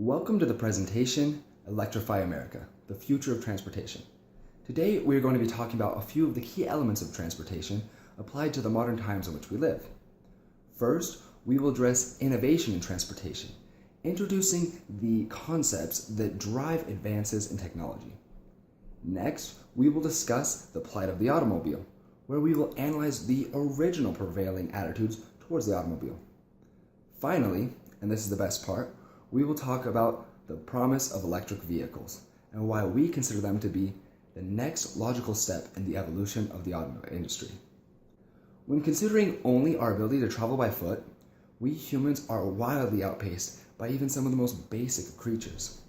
Welcome to the presentation, Electrify America, the Future of Transportation. Today, we are going to be talking about a few of the key elements of transportation applied to the modern times in which we live. First, we will address innovation in transportation, introducing the concepts that drive advances in technology. Next, we will discuss the plight of the automobile, where we will analyze the original prevailing attitudes towards the automobile. Finally, and this is the best part, we will talk about the promise of electric vehicles and why we consider them to be the next logical step in the evolution of the automobile industry. When considering only our ability to travel by foot, we humans are wildly outpaced by even some of the most basic of creatures.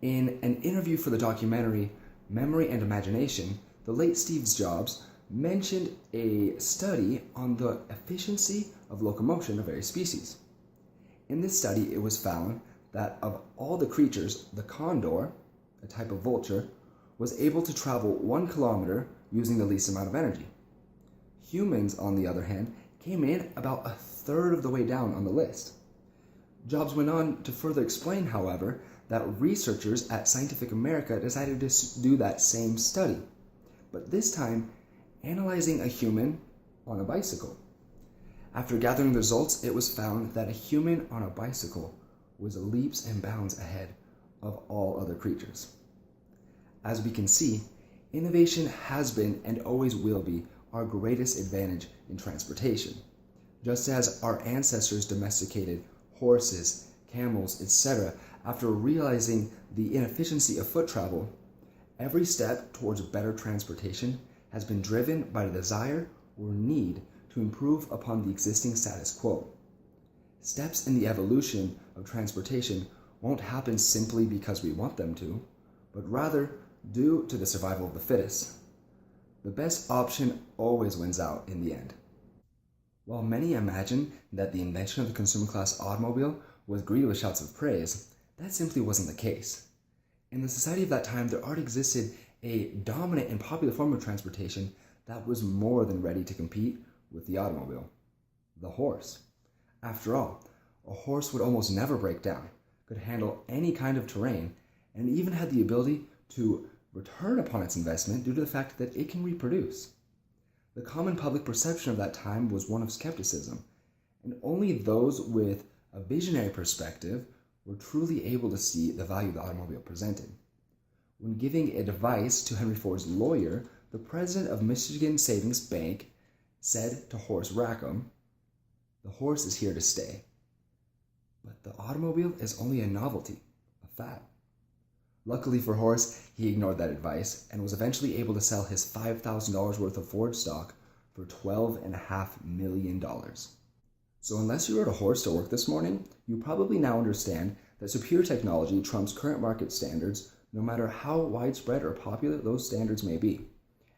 In an interview for the documentary Memory and Imagination, the late Steve Jobs mentioned a study on the efficiency of locomotion of various species. In this study, it was found that of all the creatures, the condor, a type of vulture, was able to travel 1 kilometer using the least amount of energy. Humans, on the other hand, came in about a third of the way down on the list. Jobs went on to further explain, however, that researchers at Scientific America decided to do that same study, but this time analyzing a human on a bicycle. After gathering the results, it was found that a human on a bicycle was leaps and bounds ahead of all other creatures. As we can see, innovation has been and always will be our greatest advantage in transportation. Just as our ancestors domesticated horses, camels, etc., after realizing the inefficiency of foot travel, every step towards better transportation has been driven by the desire or need to improve upon the existing status quo. Steps in the evolution of transportation won't happen simply because we want them to, but rather due to the survival of the fittest. The best option always wins out in the end. While many imagine that the invention of the consumer class automobile was greeted with shouts of praise, that simply wasn't the case. In the society of that time, there already existed a dominant and popular form of transportation that was more than ready to compete with the automobile: the horse. After all, a horse would almost never break down, could handle any kind of terrain, and even had the ability to return upon its investment due to the fact that it can reproduce. The common public perception of that time was one of skepticism, and only those with a visionary perspective were truly able to see the value the automobile presented. When giving advice to Henry Ford's lawyer, the president of Michigan Savings Bank said to Horace Rackham, "The horse is here to stay." But the automobile is only a novelty, a fad. Luckily for Horace, he ignored that advice and was eventually able to sell his $5,000 worth of Ford stock for $12.5 million. So unless you rode a horse to work this morning, you probably now understand that superior technology trumps current market standards, no matter how widespread or popular those standards may be.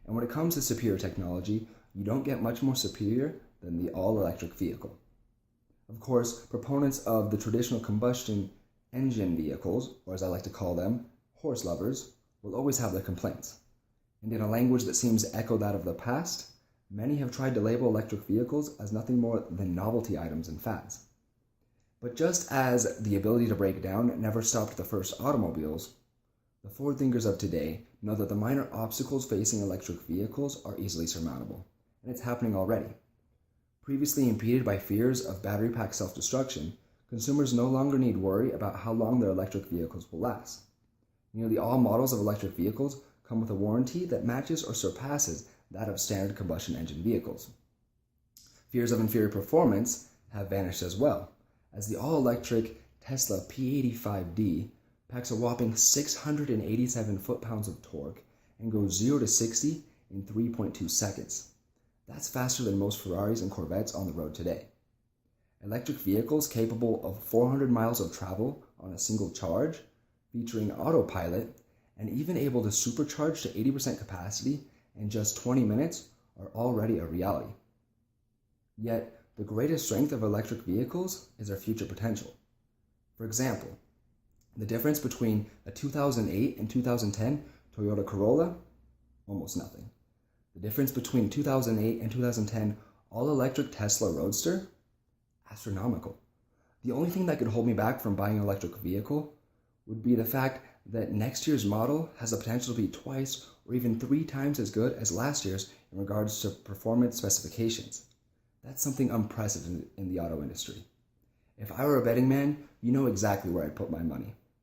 And when it comes to superior technology, you don't get much more superior than the all-electric vehicle. Of course, proponents of the traditional combustion engine vehicles, or as I like to call them, horse lovers, will always have their complaints. And in a language that seems to echo that of the past, many have tried to label electric vehicles as nothing more than novelty items and fads. But just as the ability to break down never stopped the first automobiles, the forward thinkers of today know that the minor obstacles facing electric vehicles are easily surmountable, and it's happening already. Previously impeded by fears of battery pack self-destruction, consumers no longer need worry about how long their electric vehicles will last. Nearly all models of electric vehicles come with a warranty that matches or surpasses that of standard combustion engine vehicles. Fears of inferior performance have vanished as well, as the all-electric Tesla P85D packs a whopping 687 foot-pounds of torque and goes 0 to 60 in 3.2 seconds. That's faster than most Ferraris and Corvettes on the road today. Electric vehicles capable of 400 miles of travel on a single charge, featuring autopilot, and even able to supercharge to 80% capacity in just 20 minutes are already a reality. Yet, the greatest strength of electric vehicles is their future potential. For example, the difference between a 2008 and 2010 Toyota Corolla? Almost nothing. The difference between 2008 and 2010 all-electric Tesla Roadster? Astronomical. The only thing that could hold me back from buying an electric vehicle would be the fact that next year's model has the potential to be twice or even 3 times as good as last year's in regards to performance specifications. That's something unprecedented in the auto industry. If I were a betting man, you know exactly where I'd put my money.